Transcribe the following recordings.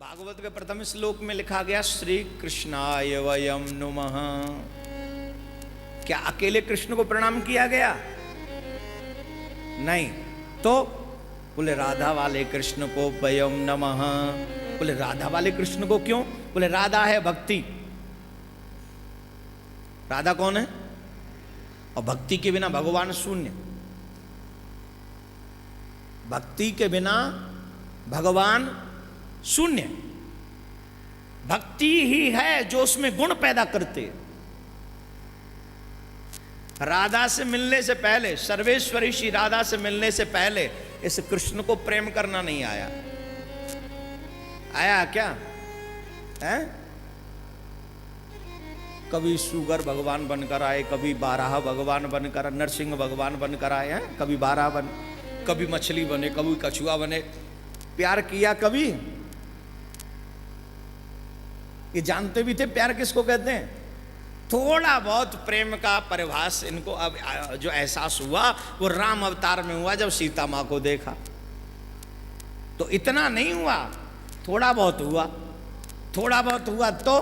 भागवत के प्रथम श्लोक में लिखा गया श्री कृष्णाय वयम नुमः। क्या अकेले कृष्ण को प्रणाम किया गया? नहीं। तो बोले राधा वाले कृष्ण को वयम नमः। बोले राधा वाले कृष्ण को क्यों? बोले राधा है भक्ति। राधा कौन है? और भक्ति के बिना भगवान शून्य। भक्ति के बिना भगवान शून्य। भक्ति ही है जो उसमें गुण पैदा करते। राधा से मिलने से पहले, सर्वेश्वरी श्री राधा से मिलने से पहले इस कृष्ण को प्रेम करना नहीं आया। आया क्या है? कभी सुगर भगवान बनकर आए, कभी बारह भगवान बनकर, नरसिंह भगवान बनकर आए हैं, कभी बारह बन, कभी मछली बने, कभी कछुआ बने। प्यार किया कभी? ये जानते भी थे प्यार किसको कहते हैं? थोड़ा बहुत प्रेम का परिभाष इनको अब जो एहसास हुआ वो राम अवतार में हुआ, जब सीता माँ को देखा। तो इतना नहीं हुआ, थोड़ा बहुत हुआ। थोड़ा बहुत हुआ तो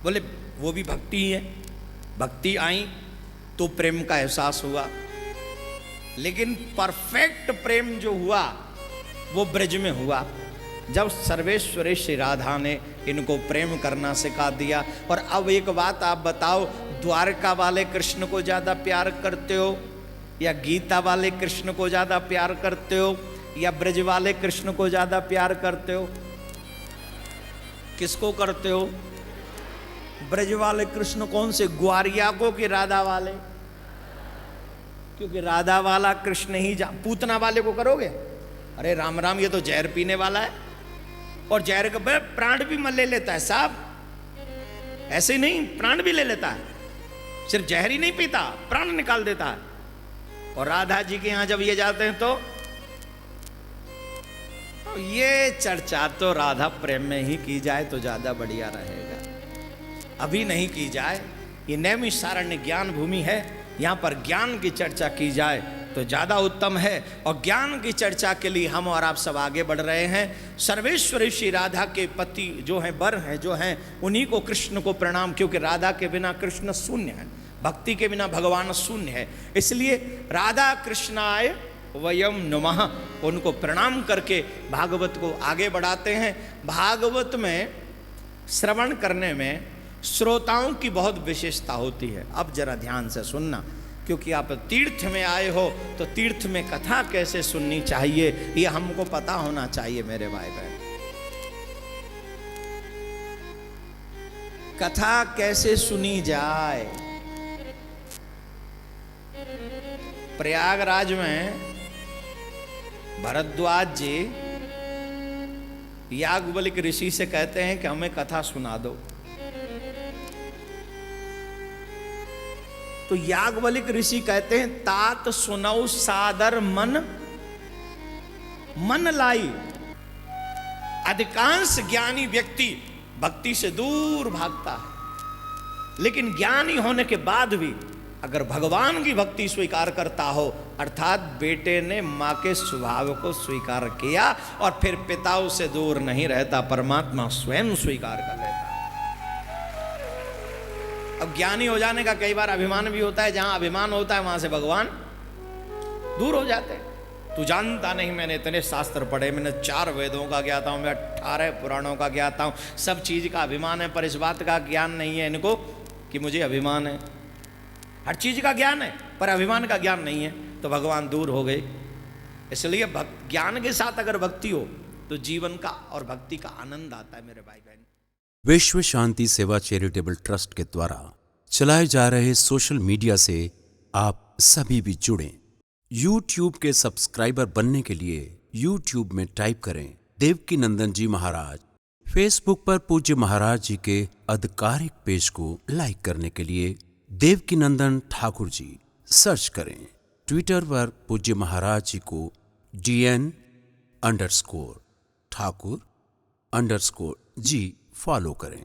बोले वो भी भक्ति ही है। भक्ति आई तो प्रेम का एहसास हुआ। लेकिन परफेक्ट प्रेम जो हुआ वो ब्रज में हुआ, जब सर्वेश्वरी श्री राधा ने इनको प्रेम करना सिखा दिया। और अब एक बात आप बताओ, द्वारका वाले कृष्ण को ज्यादा प्यार करते हो या गीता वाले कृष्ण को ज्यादा प्यार करते हो या ब्रज वाले कृष्ण को ज्यादा प्यार करते हो? किसको करते हो? ब्रज वाले कृष्ण कौन से? ग्वारिया को कि राधा वाले? क्योंकि राधा वाला कृष्ण ही पूतना वाले को करोगे? अरे राम राम, ये तो जहर पीने वाला है और जहर का प्राण भी ले लेता है साहब। ऐसे ही नहीं, प्राण भी ले लेता है। सिर्फ जहर ही नहीं पीता, प्राण निकाल देता है। और राधा जी के यहां जब ये जाते हैं तो ये चर्चा तो राधा प्रेम में ही की जाए तो ज्यादा बढ़िया रहेगा। अभी नहीं की जाए, ये नैमिषारण्य ज्ञान भूमि है, यहां पर ज्ञान की चर्चा की जाए तो ज्यादा उत्तम है। और ज्ञान की चर्चा के लिए हम और आप सब आगे बढ़ रहे हैं। सर्वेश्वरी श्री राधा के पति जो हैं, वर हैं जो हैं, उन्हीं को कृष्ण को प्रणाम, क्योंकि राधा के बिना कृष्ण शून्य है, भक्ति के बिना भगवान शून्य है। इसलिए राधा कृष्णाय वयम नमः उनको प्रणाम करके भागवत को आगे बढ़ाते हैं। भागवत में श्रवण करने में श्रोताओं की बहुत विशेषता होती है। अब जरा ध्यान से सुनना, क्योंकि आप तीर्थ में आए हो तो तीर्थ में कथा कैसे सुननी चाहिए ये हमको पता होना चाहिए मेरे भाई बहन। कथा कैसे सुनी जाए? प्रयागराज में भरद्वाज जी याज्ञवल्क्य ऋषि से कहते हैं कि हमें कथा सुना दो। तो याज्ञवल्क्य ऋषि कहते हैं तात सुनौ सादर मन मन लाई। अधिकांश ज्ञानी व्यक्ति भक्ति से दूर भागता है, लेकिन ज्ञानी होने के बाद भी अगर भगवान की भक्ति स्वीकार करता हो, अर्थात बेटे ने मां के स्वभाव को स्वीकार किया और फिर पिताओं से दूर नहीं रहता, परमात्मा स्वयं स्वीकार कर लेता। अब ज्ञानी हो जाने का कई बार अभिमान भी होता है, जहां अभिमान होता है वहां से भगवान दूर हो जाते हैं। तू जानता नहीं, मैंने इतने शास्त्र पढ़े, मैंने 4 वेदों का ज्ञाता हूं, मैं 18 पुराणों का ज्ञाता हूं, सब चीज का अभिमान है, पर इस बात का ज्ञान नहीं है इनको कि मुझे अभिमान है। हर चीज का ज्ञान है पर अभिमान का ज्ञान नहीं है, तो भगवान दूर हो गए। इसलिए ज्ञान के साथ अगर भक्ति हो तो जीवन का और भक्ति का आनंद आता है मेरे भाई बहन। विश्व शांति सेवा चैरिटेबल ट्रस्ट के द्वारा चलाए जा रहे सोशल मीडिया से आप सभी भी जुड़ें। YouTube के सब्सक्राइबर बनने के लिए YouTube में टाइप करें देवकीनंदन जी महाराज। फेसबुक पर पूज्य महाराज जी के आधिकारिक पेज को लाइक करने के लिए देवकीनंदन ठाकुर जी सर्च करें। ट्विटर पर पूज्य महाराज जी को DN_ठाकुर_जी फॉलो करें।